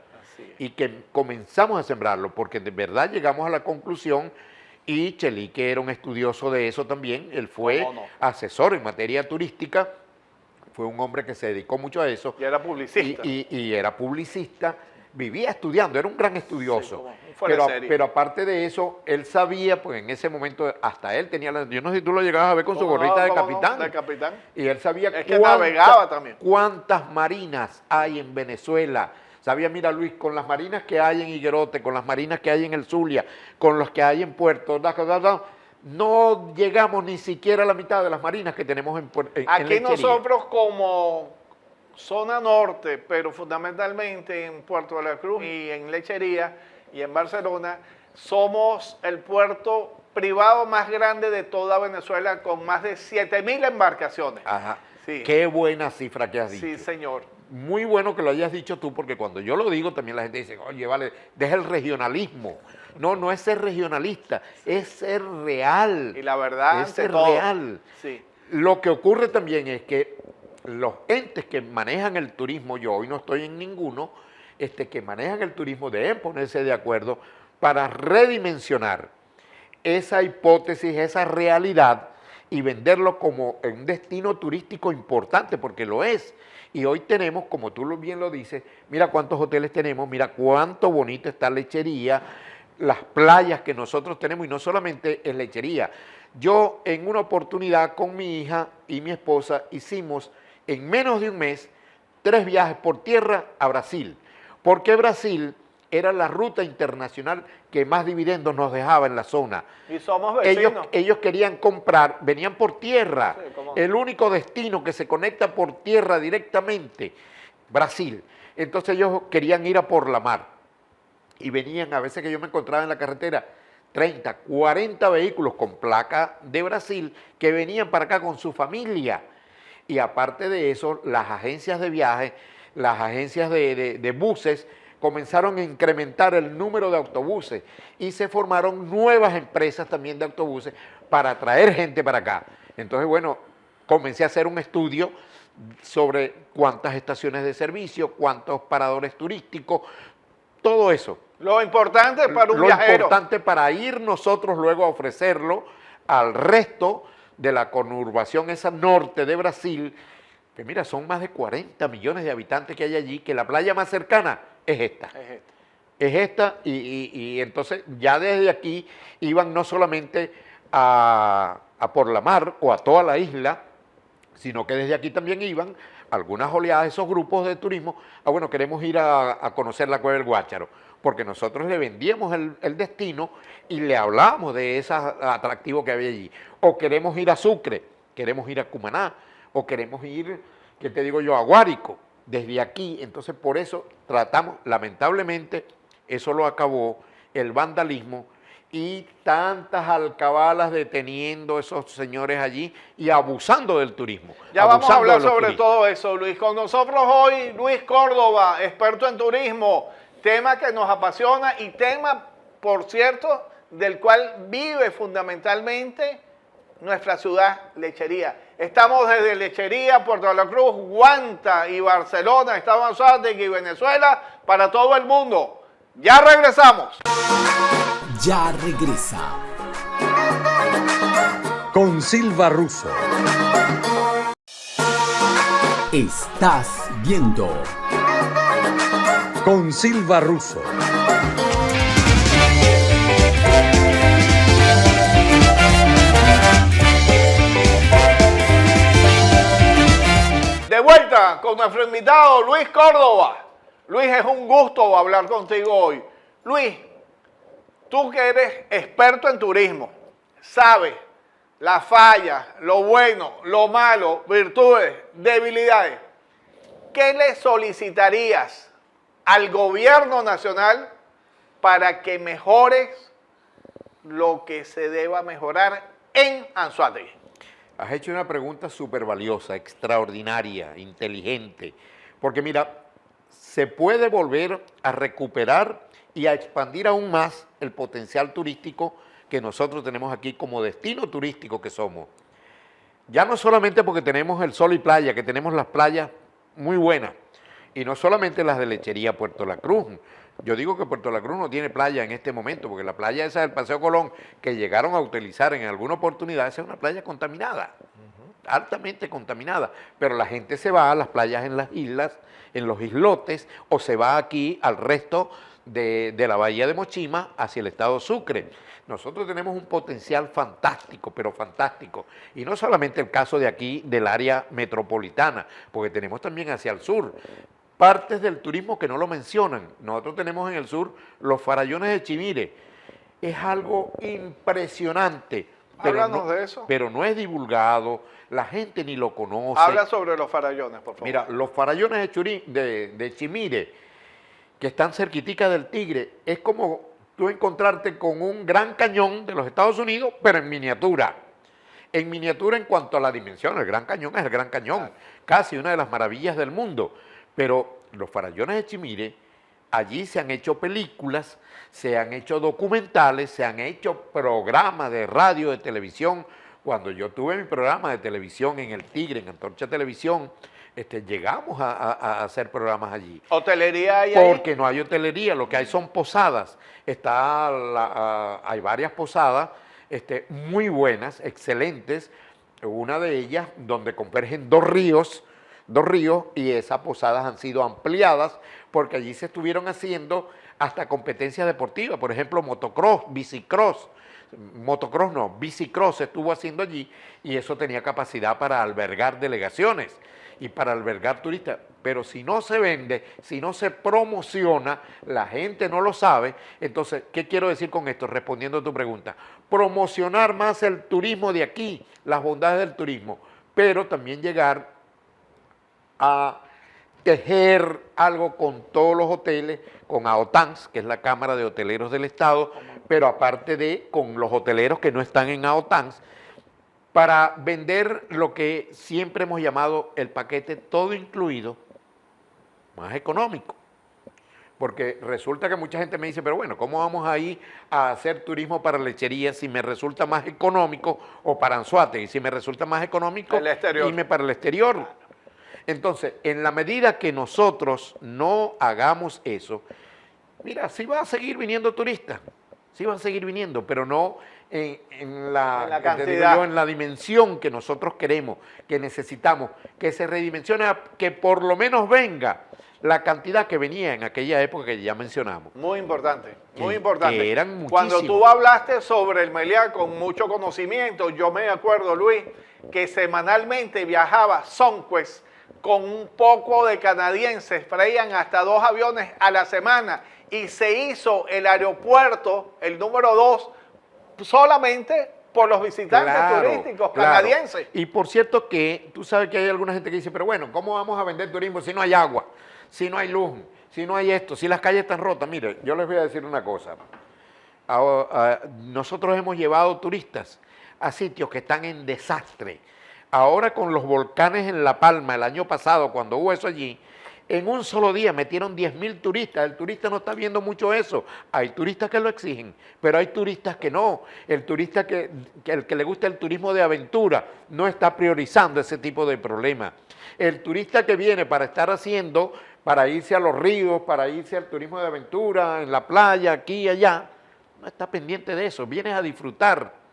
Y que comenzamos a sembrarlo, porque de verdad llegamos a la conclusión, y Chelique era un estudioso de eso también, él fue asesor en materia turística, fue un hombre que se dedicó mucho a eso. Y era publicista. Y era publicista, vivía estudiando, era un gran estudioso. Sí, fuera de serie. Pero aparte de eso, él sabía, pues en ese momento, hasta él tenía, yo no sé si tú lo llegabas a ver con su gorrita de capitán. De capitán. Y él sabía que navegaba también. Cuántas marinas hay en Venezuela. Sabía, mira Luis, con las marinas que hay en Higuerote, con las marinas que hay en el Zulia, con los que hay en Puerto, no llegamos ni siquiera a la mitad de las marinas que tenemos en Aquí Lechería. nosotros como zona norte, pero fundamentalmente en Puerto de la Cruz y en Lechería y en Barcelona, somos el puerto privado más grande de toda Venezuela con más de 7.000 embarcaciones. Ajá. Sí. Qué buena cifra que has dicho. Sí, señor. Muy bueno que lo hayas dicho tú, porque cuando yo lo digo también la gente dice, oye, vale, deja el regionalismo. No, no es ser regionalista, es ser real. Y la verdad, es ser todo. real. Sí. Lo que ocurre también es que los entes que manejan el turismo, yo hoy no estoy en ninguno, que manejan el turismo deben ponerse de acuerdo para redimensionar esa hipótesis, esa realidad, y venderlo como un destino turístico importante, porque lo es. Y hoy tenemos, como tú bien lo dices, mira cuántos hoteles tenemos, mira cuánto bonito está Lechería, las playas que nosotros tenemos, y no solamente en Lechería. Yo en una oportunidad con mi hija y mi esposa hicimos en menos de un mes 3 viajes por tierra a Brasil, porque Brasil era la ruta internacional que más dividendos nos dejaba en la zona. Y somos vecinos. Ellos querían comprar, venían por tierra, Sí, el único destino que se conecta por tierra directamente, Brasil. Entonces ellos querían ir a por la mar, y venían, a veces que yo me encontraba en la carretera, 30, 40 vehículos con placa de Brasil que venían para acá con su familia. Y aparte de eso, las agencias de viaje, las agencias de buses, comenzaron a incrementar el número de autobuses, y se formaron nuevas empresas también de autobuses para traer gente para acá. Entonces, bueno, comencé a hacer un estudio sobre cuántas estaciones de servicio, cuántos paradores turísticos, todo eso. Lo importante para un Lo viajero. importante para ir nosotros luego a ofrecerlo al resto de la conurbación esa norte de Brasil, que mira, son más de 40 millones de habitantes que hay allí, que la playa más cercana es esta. Es esta, y entonces ya desde aquí iban no solamente a por la mar o a toda la isla, sino que desde aquí también iban algunas oleadas, esos grupos de turismo, bueno, queremos ir a conocer la Cueva del Guácharo, porque nosotros le vendíamos el destino y le hablábamos de ese atractivo que había allí. O queremos ir a Sucre, queremos ir a Cumaná, o queremos ir, ¿qué te digo yo?, a Guárico, desde aquí. Entonces, por eso tratamos, lamentablemente, eso lo acabó el vandalismo y tantas alcabalas deteniendo a esos señores allí y abusando del turismo. Ya vamos a hablar de los sobre turistas. todo eso, Luis. Con nosotros hoy, Luis Córdoba, experto en turismo, tema que nos apasiona y tema, por cierto, del cual vive fundamentalmente nuestra ciudad, Lechería. Estamos desde Lechería, Puerto de la Cruz, Guanta y Barcelona, Estado Anzoátegui y Venezuela, para todo el mundo. Ya regresamos. Ya regresa. Con Silva Russo. Estás viendo. Con Silva Russo. De vuelta con nuestro invitado Luis Córdoba. Luis, es un gusto hablar contigo hoy. Luis, tú que eres experto en turismo, sabes las fallas, lo bueno, lo malo, virtudes, debilidades. ¿Qué le solicitarías al gobierno nacional para que mejores lo que se deba mejorar en Anzoátegui? Has hecho una pregunta súper valiosa, extraordinaria, inteligente, porque mira, se puede volver a recuperar y a expandir aún más el potencial turístico que nosotros tenemos aquí como destino turístico que somos. Ya no solamente porque tenemos el sol y playa, que tenemos las playas muy buenas, y no solamente las de Lechería Puerto La Cruz. Yo digo que Puerto La Cruz no tiene playa en este momento, porque la playa esa del Paseo Colón, que llegaron a utilizar en alguna oportunidad, esa es una playa contaminada, altamente contaminada, pero la gente se va a las playas en las islas, en los islotes, o se va aquí al resto de la bahía de Mochima hacia el estado Sucre. Nosotros tenemos un potencial fantástico, pero fantástico, y no solamente el caso de aquí, del área metropolitana, porque tenemos también hacia el sur, partes del turismo que no lo mencionan. Nosotros tenemos en el sur los farallones de Chimire, es algo impresionante. Háblanos de eso. Pero no es divulgado, la gente ni lo conoce. Habla sobre los farallones, por favor. Mira, los farallones de Chimire, que están cerquitica del Tigre, es como tú encontrarte con un gran cañón de los Estados Unidos, pero en miniatura. En miniatura en cuanto a la dimensión, el Gran Cañón es el Gran Cañón, casi una de las maravillas del mundo. Pero los farallones de Chimire, allí se han hecho películas, se han hecho documentales, se han hecho programas de radio, de televisión. Cuando yo tuve mi programa de televisión en el Tigre, en Antorcha Televisión, llegamos a hacer programas allí. ¿Hotelería hay ahí? Porque no hay hotelería, lo que hay son posadas. Hay varias posadas muy buenas, excelentes. Una de ellas donde convergen dos ríos, y esas posadas han sido ampliadas porque allí se estuvieron haciendo hasta competencias deportivas, por ejemplo, motocross, bicicross. Bicicross se estuvo haciendo allí y eso tenía capacidad para albergar delegaciones y para albergar turistas. Pero si no se vende, si no se promociona, la gente no lo sabe. Entonces, ¿qué quiero decir con esto? Respondiendo a tu pregunta, promocionar más el turismo de aquí, las bondades del turismo, pero también llegar a tejer algo con todos los hoteles, con AOTANS, que es la Cámara de Hoteleros del Estado, pero aparte de con los hoteleros que no están en AOTANS, para vender lo que siempre hemos llamado el paquete todo incluido, más económico. Porque resulta que mucha gente me dice, pero bueno, ¿cómo vamos a ir a hacer turismo para Lechería si me resulta más económico, o para Anzoátegui, si me resulta más económico irme para el exterior? Entonces, en la medida que nosotros no hagamos eso, mira, sí va a seguir viniendo turistas, sí va a seguir viniendo, pero no en la cantidad, en la dimensión que nosotros queremos, que necesitamos, que se redimensione, que por lo menos venga la cantidad que venía en aquella época que ya mencionamos. Muy importante, muy importante. Que eran muchísimos. Cuando tú hablaste sobre el Meliá con mucho conocimiento, yo me acuerdo, Luis, que semanalmente viajaba Sunquest con un poco de canadienses, traían hasta 2 aviones a la semana y se hizo el aeropuerto, el número 2, solamente por los visitantes turísticos canadienses. Y por cierto que tú sabes que hay alguna gente que dice, pero bueno, ¿cómo vamos a vender turismo si no hay agua, si no hay luz, si no hay esto, si las calles están rotas? Mire, yo les voy a decir una cosa. Nosotros hemos llevado turistas a sitios que están en desastre. Ahora con los volcanes en La Palma, el año pasado, cuando hubo eso allí, en un solo día metieron 10.000 turistas. El turista no está viendo mucho eso. Hay turistas que lo exigen, pero hay turistas que no. El turista el que le gusta el turismo de aventura no está priorizando ese tipo de problemas. El turista que viene para para irse a los ríos, para irse al turismo de aventura, en la playa, aquí y allá, no está pendiente de eso. Vienes a disfrutar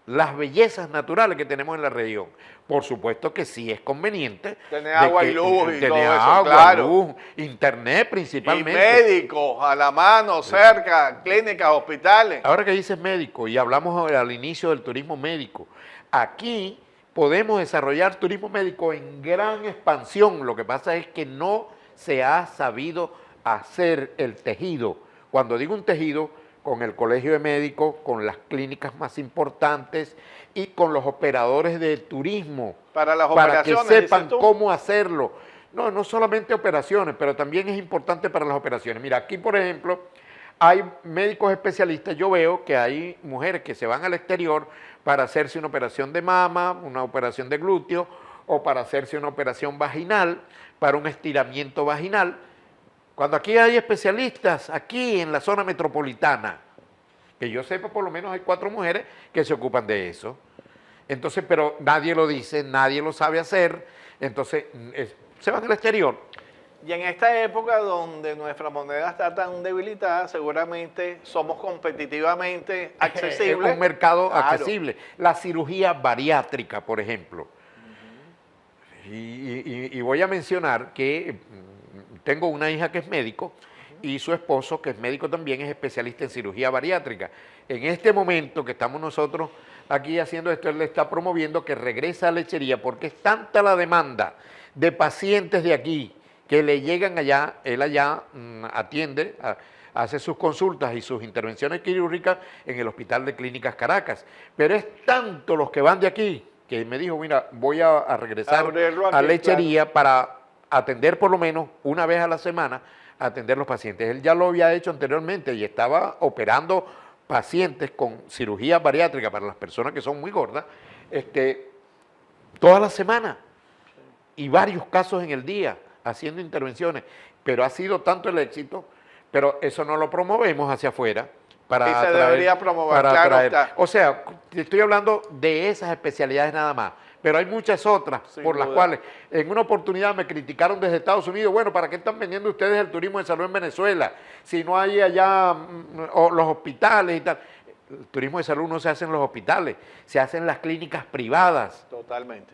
las bellezas naturales que tenemos en la región. Por supuesto que sí es conveniente. Tener agua y luz y todo eso, agua, claro. Luz, internet principalmente. Y médicos a la mano, cerca, clínicas, hospitales. Ahora que dices médico, y hablamos al inicio del turismo médico, aquí podemos desarrollar turismo médico en gran expansión. Lo que pasa es que no se ha sabido hacer el tejido. Cuando digo un tejido, con el colegio de médicos, con las clínicas más importantes y con los operadores de turismo. Para las operaciones, para que sepan cómo hacerlo. No solamente operaciones, pero también es importante para las operaciones. Mira, aquí por ejemplo, hay médicos especialistas, yo veo que hay mujeres que se van al exterior para hacerse una operación de mama, una operación de glúteo, o para hacerse una operación vaginal, para un estiramiento vaginal. Cuando aquí hay especialistas, aquí en la zona metropolitana, que yo sepa por lo menos hay 4 mujeres que se ocupan de eso. Entonces, pero nadie lo dice, nadie lo sabe hacer, entonces se van al exterior. Y en esta época donde nuestra moneda está tan debilitada, seguramente somos competitivamente accesibles. Es un mercado Claro. accesible. La cirugía bariátrica, por ejemplo. Y voy a mencionar que tengo una hija que es médico y su esposo, que es médico también, es especialista en cirugía bariátrica. En este momento que estamos nosotros aquí haciendo esto, él le está promoviendo que regrese a Lechería porque es tanta la demanda de pacientes de aquí que le llegan allá, él allá atiende, hace sus consultas y sus intervenciones quirúrgicas en el Hospital de Clínicas Caracas. Pero es tanto los que van de aquí que me dijo, mira, voy a regresar Abrirlo aquí, a Lechería para atender por lo menos una vez a la semana, atender los pacientes. Él ya lo había hecho anteriormente y estaba operando pacientes con cirugía bariátrica para las personas que son muy gordas, toda la semana y varios casos en el día, haciendo intervenciones. Pero ha sido tanto el éxito, pero eso no lo promovemos hacia afuera. Para Y se atraer, debería promover, para claro atraer. está. O sea, te estoy hablando de esas especialidades nada más, pero hay muchas otras Sin por las duda. cuales en una oportunidad me criticaron desde Estados Unidos, bueno, ¿para qué están vendiendo ustedes el turismo de salud en Venezuela? Si no hay allá los hospitales y tal. El turismo de salud no se hace en los hospitales, se hace en las clínicas privadas. Totalmente.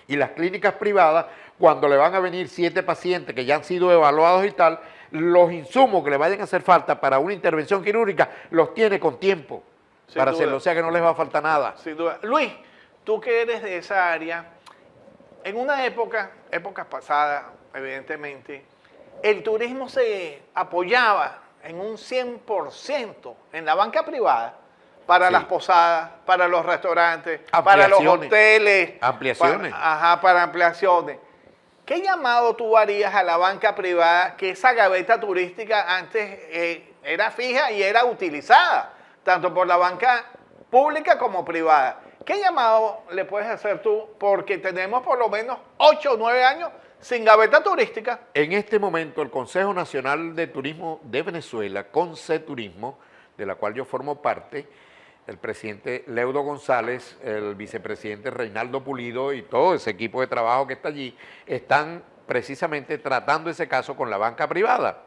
Y las clínicas privadas, cuando le van a venir 7 pacientes que ya han sido evaluados y tal, los insumos que le vayan a hacer falta para una intervención quirúrgica los tiene con tiempo Sin para duda. hacerlo, o sea que no les va a faltar nada. Sin duda. Luis, tú que eres de esa área, en una época, épocas pasadas, evidentemente, el turismo se apoyaba en un 100% en la banca privada para Sí. las posadas, para los restaurantes, para los Ampliaciones. hoteles. Ampliaciones. Para ampliaciones. ¿Qué llamado tú harías a la banca privada que esa gaveta turística antes era fija y era utilizada, tanto por la banca pública como privada? ¿Qué llamado le puedes hacer tú? Porque tenemos por lo menos 8 o 9 años sin gaveta turística. En este momento el Consejo Nacional de Turismo de Venezuela, CONCETurismo, de la cual yo formo parte, el presidente Leudo González, el vicepresidente Reinaldo Pulido y todo ese equipo de trabajo que está allí, están precisamente tratando ese caso con la banca privada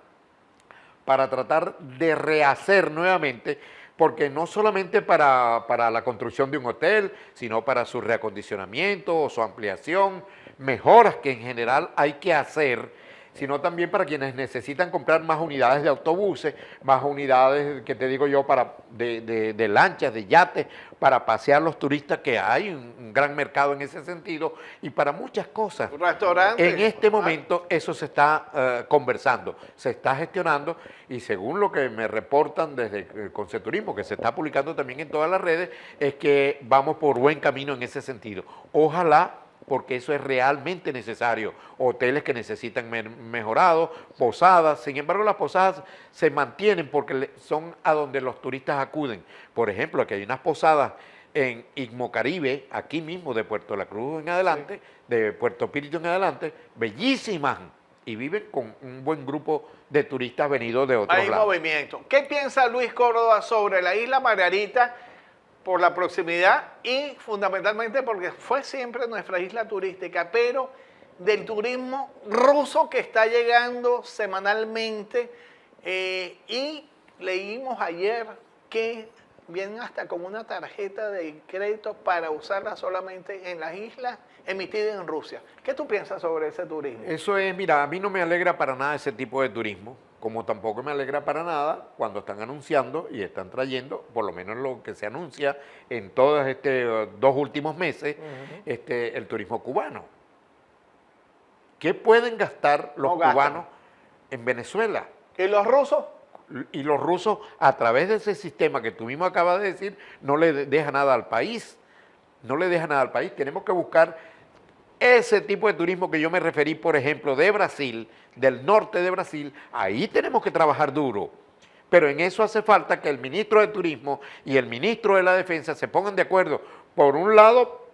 para tratar de rehacer nuevamente, porque no solamente para la construcción de un hotel, sino para su reacondicionamiento o su ampliación, mejoras que en general hay que hacer, sino también para quienes necesitan comprar más unidades de autobuses, más unidades, que te digo yo, de lanchas, de yates, para pasear los turistas, que hay un gran mercado en ese sentido, y para muchas cosas. Restaurantes. En este momento eso se está conversando, se está gestionando, y según lo que me reportan desde el CONCETurismo, que se está publicando también en todas las redes, es que vamos por buen camino en ese sentido. Ojalá, porque eso es realmente necesario. Hoteles que necesitan mejorados, posadas. Sin embargo, las posadas se mantienen porque son a donde los turistas acuden. Por ejemplo, aquí hay unas posadas en Istmo Caribe, aquí mismo de Puerto La Cruz en adelante, de Puerto Píritu en adelante, bellísimas, y viven con un buen grupo de turistas venidos de otros Hay lados. movimiento. ¿Qué piensa Luis Córdoba sobre la isla Margarita por la proximidad y fundamentalmente porque fue siempre nuestra isla turística, pero del turismo ruso que está llegando semanalmente? Y leímos ayer que vienen hasta con una tarjeta de crédito para usarla solamente en las islas, emitida en Rusia. ¿Qué tú piensas sobre ese turismo? Eso es, mira, a mí no me alegra para nada ese tipo de turismo, como tampoco me alegra para nada cuando están anunciando y están trayendo, por lo menos lo que se anuncia en todos estos 2 últimos meses, el turismo cubano. ¿Qué pueden gastar los No gastan. cubanos en Venezuela? ¿Y los rusos? Y los rusos, a través de ese sistema que tú mismo acabas de decir, no le deja nada al país. No le deja nada al país. Tenemos que buscar ese tipo de turismo que yo me referí, por ejemplo, de Brasil, del norte de Brasil. Ahí tenemos que trabajar duro pero en eso hace falta que el ministro de Turismo y el ministro de la Defensa se pongan de acuerdo, por un lado,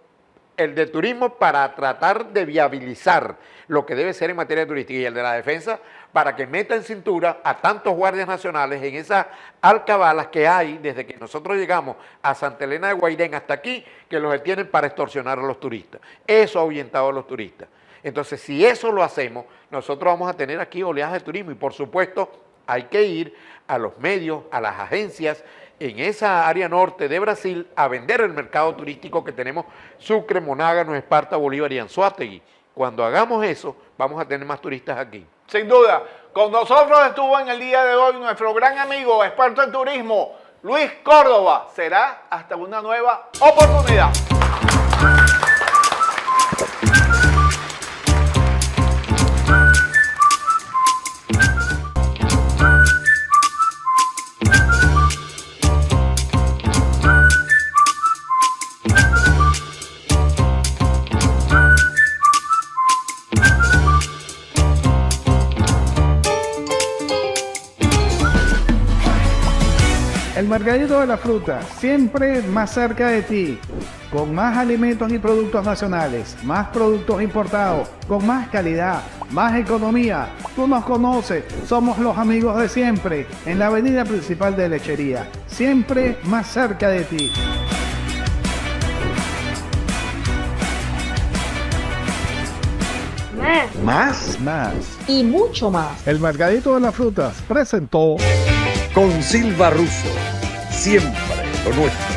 el de turismo para tratar de viabilizar lo que debe ser en materia turística y el de la defensa para que meta en cintura a tantos guardias nacionales en esas alcabalas que hay desde que nosotros llegamos a Santa Elena de Guairén hasta aquí, que los detienen para extorsionar a los turistas. Eso ha ahuyentado a los turistas. Entonces, si eso lo hacemos, nosotros vamos a tener aquí oleadas de turismo y, por supuesto, hay que ir a los medios, a las agencias, en esa área norte de Brasil a vender el mercado turístico que tenemos Sucre, Monágano, Esparta, Bolívar y Anzoátegui. Cuando hagamos eso, vamos a tener más turistas aquí. Sin duda, con nosotros estuvo en el día de hoy nuestro gran amigo, experto en turismo, Luis Córdoba. Será hasta una nueva oportunidad. El mercadito de la fruta, siempre más cerca de ti, con más alimentos y productos nacionales, más productos importados, con más calidad, más economía. Tú nos conoces, somos los amigos de siempre, en la avenida principal de Lechería, siempre más cerca de ti. Más Y mucho más. El mercadito de las frutas presentó Con Silva Russo, siempre lo nuestro.